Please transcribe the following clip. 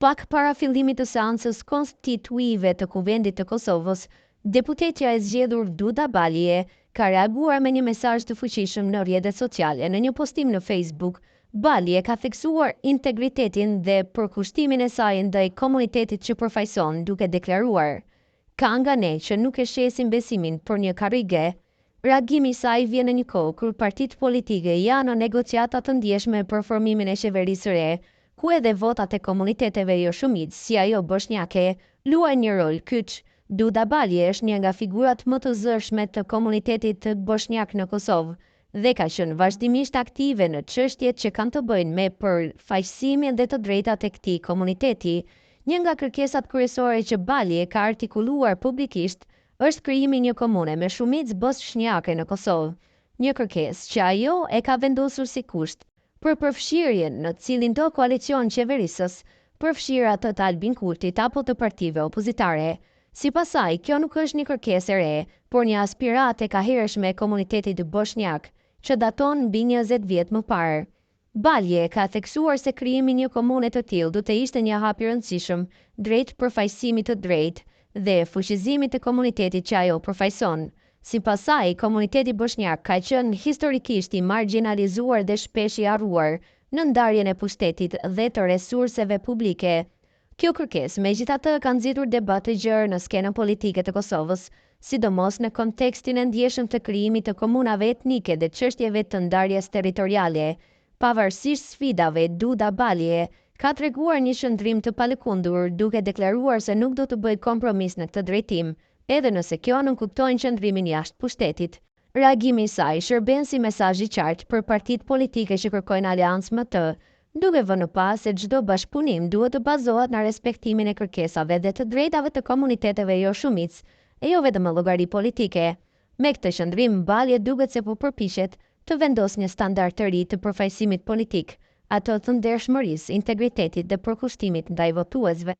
Pak para fillimit të seancës konstituive të Kuvendit të Kosovës, deputetja e zgjedhur Duda Balije ka reaguar me një mesazh të fuqishëm në rrjetet sociale. Në një postim në Facebook, Balije ka theksuar integritetin dhe përkushtimin e saj ndaj komunitetit që përfaqëson, duke deklaruar: "Ka nga ne që nuk e shesim besimin për një karrige." Reagimi i saj vjen në një kohë kur partitë politike janë në negociata të ndjeshme për formimin e qeverisë së re, ku edhe votat e komuniteteve jo shumicë, si ajo bosnjake, luajnë një rol kyç. Duda Balije është një nga figurat më të zëshme të komunitetit të bosnjak në Kosovë dhe ka qenë vazhdimisht aktive në çështjet që kanë të bëjnë me përfaqësimin dhe të drejtat e këtij komuniteti. Një nga kërkesat kryesore që Balije ka artikuluar publikisht është krijimi një komune me shumicë bosnjake në Kosovë, një kërkesë që ajo e ka vendosur si kusht për përfshirjen në cilin do koalicion qeverisës, përfshirë atë të Albin Kurtit apo të partive opozitare. Sipas saj, kjo nuk është një kërkesë e re, por një aspirat e kahershme e komunitetit bosnjak, që daton mbi 20 vjet më parë. Balije ka theksuar se krijimi i një komune të tillë do të ishte një hap i rëndësishëm drejt përfaqësimit të drejtë dhe fuqizimit të komunitetit që ajo përfaqëson. Sipas saj, komuniteti bosnjak ka qenë historikisht i marginalizuar dhe shpesh i harruar në ndarjen e pushtetit dhe të resurseve publike. Kjo kërkesë megjithatë ka nxitur debat të gjerë në skenën politike të Kosovës, sidomos në kontekstin e ndjeshëm të krijimit të komunave etnike dhe çështjeve të ndarjes territoriale. Pavarësisht sfidave, Duda Balije ka treguar një qëndrim të palëkundur, duke deklaruar se nuk do të bëjë kompromis në këtë drejtim, edhe nëse kjo nuk kuptojnë qëndrimin jashtë pushtetit. Reagimi i saj shërben si mesazh i qartë për partitë politike që kërkojnë aleancë me të, duke vënë pas se çdo bashkëpunim duhet të bazohet në respektimin e kërkesave dhe të drejtave të komuniteteve jo shumicë, e jo vetëm llogari politike. Me këtë qëndrim, Balije duket se po përpiqet të vendosë një standard të ri të përfaqësimit politik, ato të ndershmërisë, integritetit dhe përkushtimit ndaj votuesve.